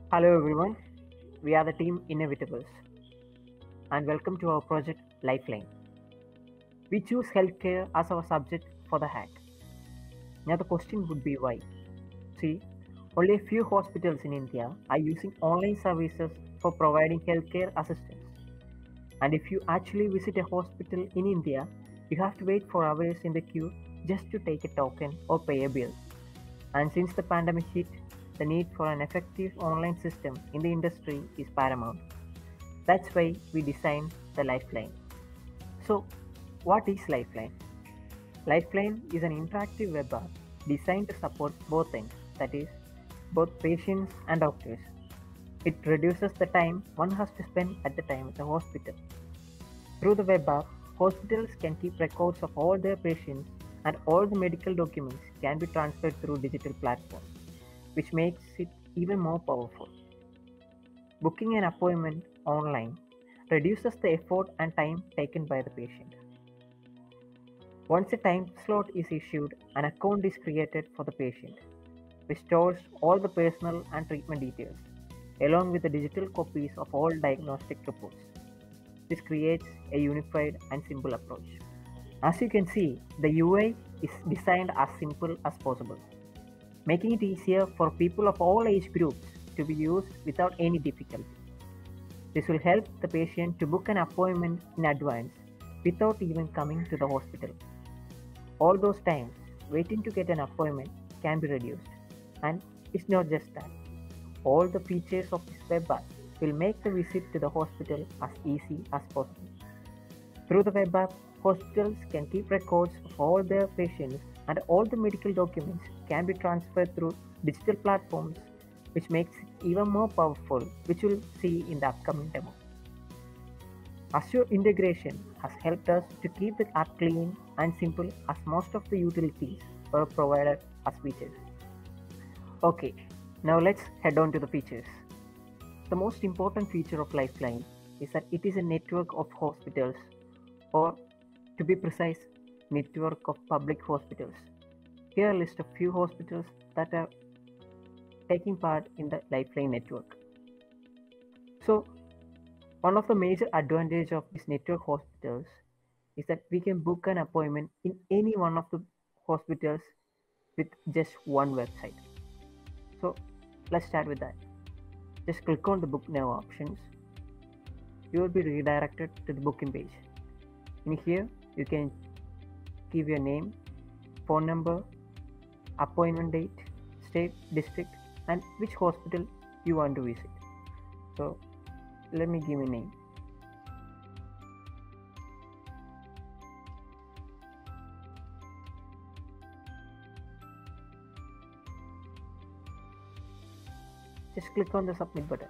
Hello everyone, we are the team Inevitables and welcome to our project Lifeline. We choose healthcare as our subject for the hack. Now the question would be why? See, only a few hospitals in India are using online services for providing healthcare assistance. And if you actually visit a hospital in India, you have to wait for hours in the queue just to take a token or pay a bill. And since the pandemic hit, the need for an effective online system in the industry is paramount. That's why we designed the Lifeline. So, what is Lifeline? Lifeline is an interactive web app designed to support both ends, that is, both patients and doctors. It reduces the time one has to spend at the time at the hospital. Through the web app, hospitals can keep records of all their patients and all the medical documents can be transferred through digital platforms, which makes it even more powerful. Booking an appointment online reduces the effort and time taken by the patient. Once a time slot is issued, an account is created for the patient, which stores all the personal and treatment details, along with the digital copies of all diagnostic reports. This creates a unified and simple approach. As you can see, the UI is designed as simple as possible, making it easier for people of all age groups to be used without any difficulty. This will help the patient to book an appointment in advance without even coming to the hospital. All those times waiting to get an appointment can be reduced. And it's not just that. All the features of this web app will make the visit to the hospital as easy as possible. Through the web app, hospitals can keep records of all their patients and all the medical documents can be transferred through digital platforms, which makes it even more powerful, which we'll see in the upcoming demo. Azure integration has helped us to keep the app clean and simple as most of the utilities were provided as features. Okay, now let's head on to the features. The most important feature of Lifeline is that it is a network of hospitals, or to be precise, network of public hospitals. Here are a list of few hospitals that are taking part in the Lifeline network. So, one of the major advantages of this network hospitals is that we can book an appointment in any one of the hospitals with just one website. So, let's start with that. Just click on the book now options. You will be redirected to the booking page. In here, you can give your name, phone number, appointment date, state, district, and which hospital you want to visit. So let me give a name. Just click on the submit button.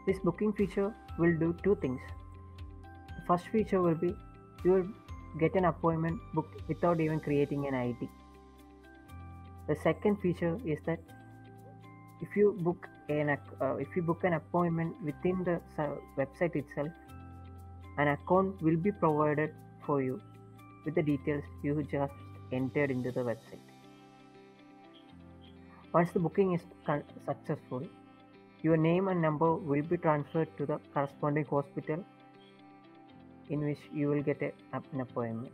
This booking feature will do two things. The first feature will be you will get an appointment booked without even creating an ID. The second feature is that if you book an appointment within the website itself, an account will be provided for you with the details you just entered into the website. Once the booking is successful, your name and number will be transferred to the corresponding hospital in which you will get an appointment.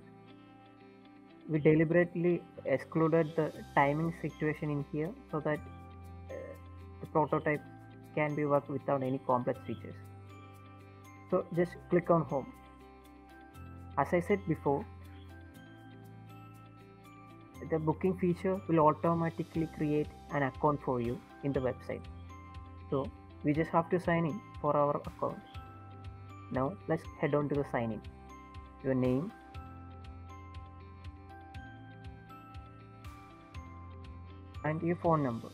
We deliberately excluded the timing situation in here so that the prototype can be worked without any complex features. So just click on home. As I said before, the booking feature will automatically create an account for you in the website. So we just have to sign in for our account. Now let's head on to the sign in. Your name, and your phone number.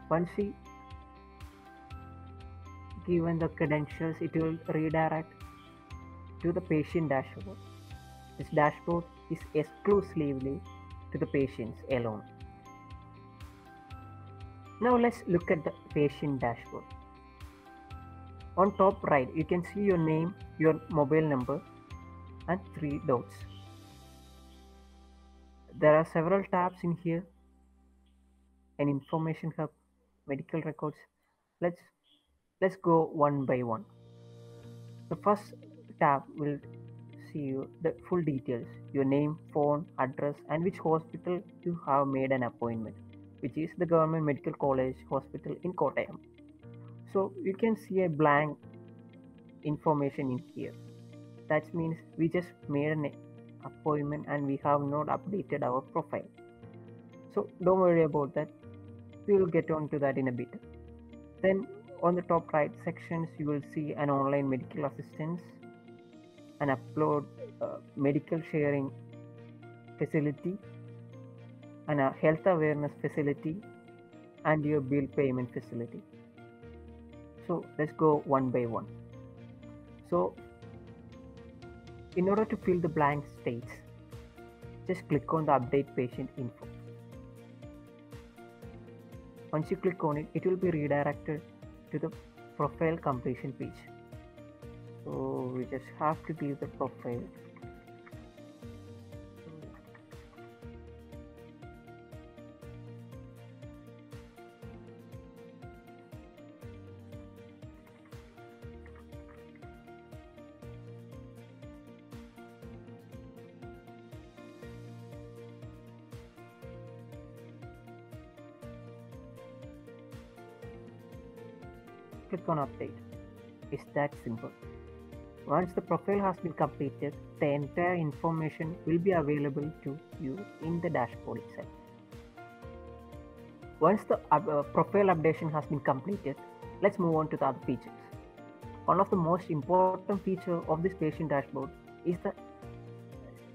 Once we given the credentials, it will redirect to the patient dashboard. This dashboard is exclusively to the patients alone. Now let's look at the patient dashboard. On top right, you can see your name, your mobile number, and 3 dots. There are several tabs in here: an information hub, medical records. Let's let's go one by one. The first tab will see you the full details: your name, phone, address, and which hospital you have made an appointment, which is the Government Medical College Hospital in Kottayam. So you can see a blank information in here. That means we just made an appointment and we have not updated our profile. So don't worry about that. We will get on to that in a bit. Then on the top right sections, you will see an online medical assistance, an upload medical sharing facility, and a health awareness facility, and your bill payment facility. So let's go one by one. So in order to fill the blank states, just click on the update patient info. Once you click on it, it will be redirected to the profile completion page. So we just have to give the profile. Click on update. It's that simple. Once the profile has been completed, the entire information will be available to you in the dashboard itself. Once the profile updation has been completed, let's move on to the other features. One of the most important features of this patient dashboard is the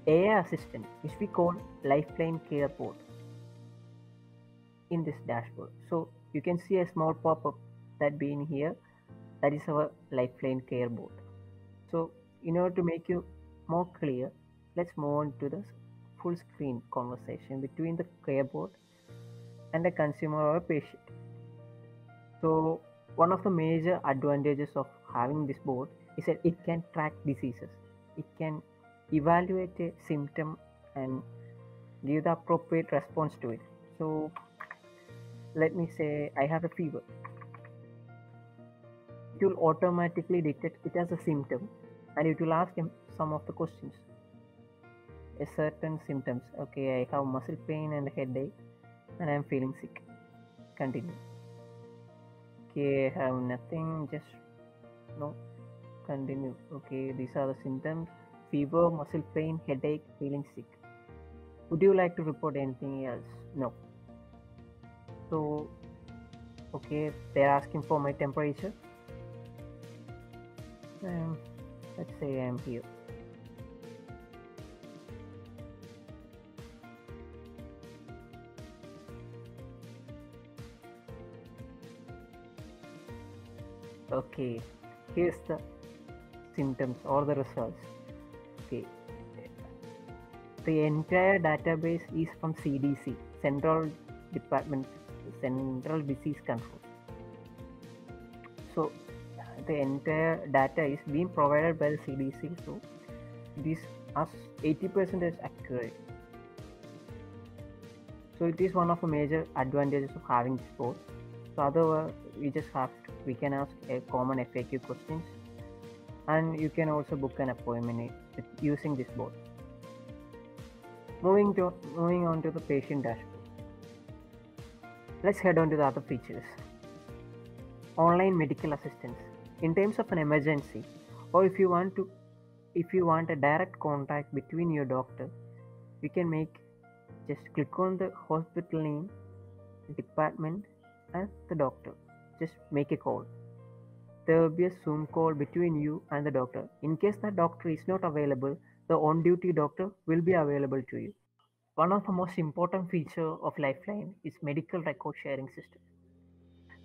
AI assistant, which we call Lifeline Care Bot in this dashboard. So you can see a small pop-up that being here, that is our Lifeline Care Bot. So in order to make you more clear, let's move on to the full screen conversation between the care bot and a consumer or a patient. So one of the major advantages of having this bot is that it can track diseases. It can evaluate a symptom and give the appropriate response to it. So let me say I have a fever. It will automatically detect it as a symptom and it will ask him some of the questions. A certain symptoms. Okay, I have muscle pain and headache and I am feeling sick. Continue. Okay, I have nothing, just no. Continue. Okay, these are the symptoms: fever, muscle pain, headache, feeling sick. Would you like to report anything else? No. So, okay, they're asking for my temperature. Let's say I'm here. Okay, here's the symptoms or the results. Okay, the entire database is from CDC, Central Disease Control. So the entire data is being provided by the CDC. So this is 80% is accurate. So it is one of the major advantages of having this board. So otherwise, we can ask a common FAQ questions, and you can also book an appointment using this board. Moving on to the patient dashboard. Let's head on to the other features. Online medical assistance. In terms of an emergency, or if you want a direct contact between your doctor, you can just click on the hospital name, department, and the doctor. Just make a call. There will be a Zoom call between you and the doctor. In case the doctor is not available, the on-duty doctor will be available to you. One of the most important features of Lifeline is medical record sharing system.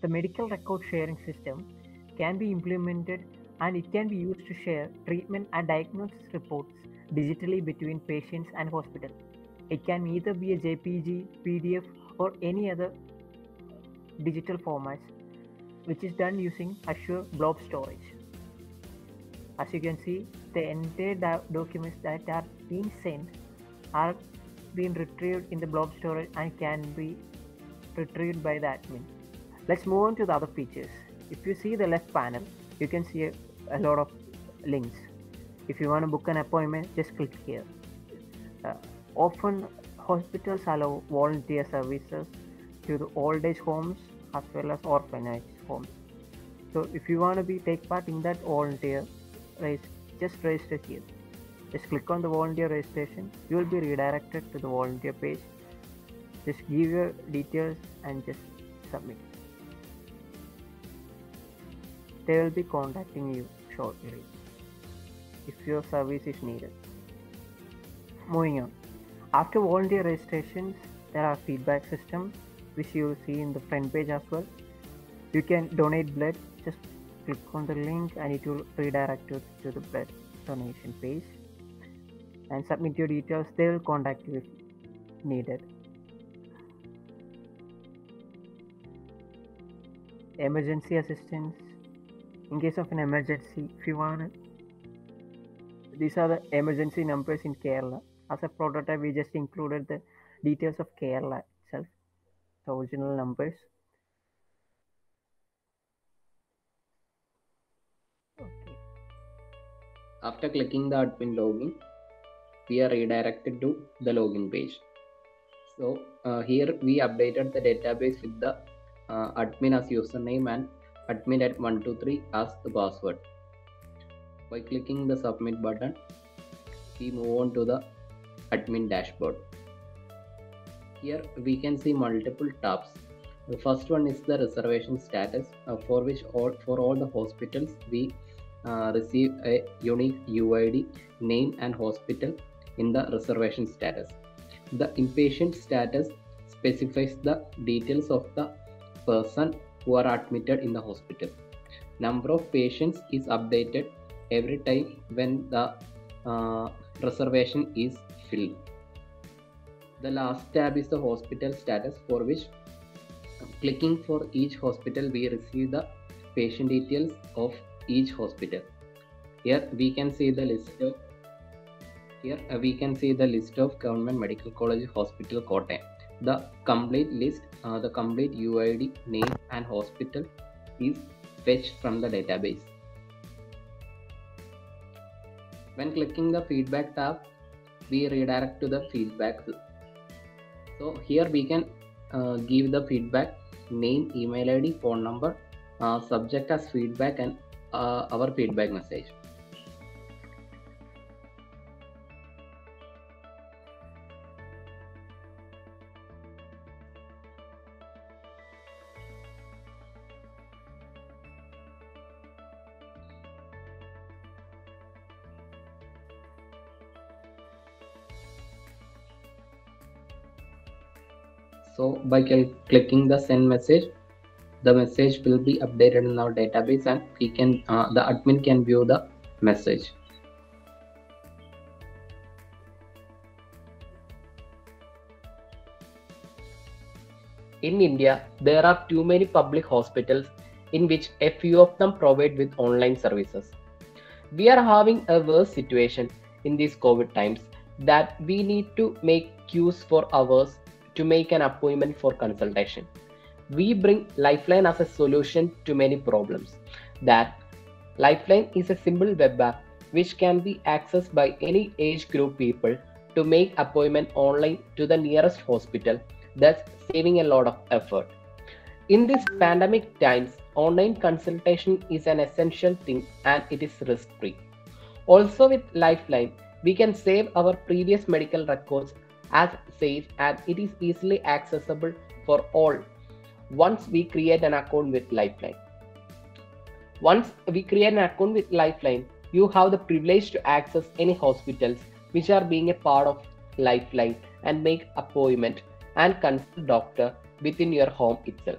The medical record sharing system can be implemented and it can be used to share treatment and diagnosis reports digitally between patients and hospital. It can either be a JPG, PDF, or any other digital formats. which is done using Azure Blob Storage. As you can see, the entire documents that are being sent are being retrieved in the Blob Storage and can be retrieved by the admin. Let's move on to the other features. If you see the left panel, you can see a lot of links. If you want to book an appointment, just click here. Often hospitals allow volunteer services to the old age homes as well as orphanage homes. So if you want to take part in that volunteer race, just register here. Just click on the volunteer registration. You will be redirected to the volunteer page. Just give your details and just submit. They will be contacting you shortly if your service is needed. Moving on. After volunteer registrations, there are feedback systems which you will see in the front page as well. You can donate blood. Just click on the link and it will redirect you to the blood donation page and submit your details. They will contact you if needed. Emergency assistance. In case of an emergency, if you want it, these are the emergency numbers in Kerala. As a prototype, we just included the details of Kerala itself, the original numbers. Okay. After clicking the admin login, we are redirected to the login page. So here we updated the database with the admin as username and admin@123 as the password. By clicking the submit button, we move on to the admin dashboard. Here we can see multiple tabs. The first one is the reservation status, for which for all the hospitals we receive a unique UID, name and hospital in the reservation status. The inpatient status specifies the details of the person who are admitted in the hospital. Number of patients is updated every time when the reservation is filled. The last tab is the hospital status, for which clicking for each hospital we receive the patient details of each hospital. Here we can see the list of Government Medical College Hospital Kottayam. The complete list, the complete UID, name and hospital is fetched from the database. When clicking the feedback tab, we redirect to the feedback. So here we can give the feedback name, email ID, phone number, subject as feedback and our feedback message. So by clicking the send message, the message will be updated in our database and we can the admin can view the message. In India, there are too many public hospitals in which a few of them provide with online services. We are having a worse situation in these COVID times that we need to make queues for hours to make an appointment for consultation. We bring Lifeline as a solution to many problems. That Lifeline is a simple web app which can be accessed by any age group people to make appointment online to the nearest hospital, thus saving a lot of effort. In these pandemic times, online consultation is an essential thing and it is risk-free. Also with Lifeline, we can save our previous medical records as safe and it is easily accessible for all once we create an account with Lifeline. Once we create an account with Lifeline, you have the privilege to access any hospitals which are being a part of Lifeline and make appointment and consult doctor within your home itself.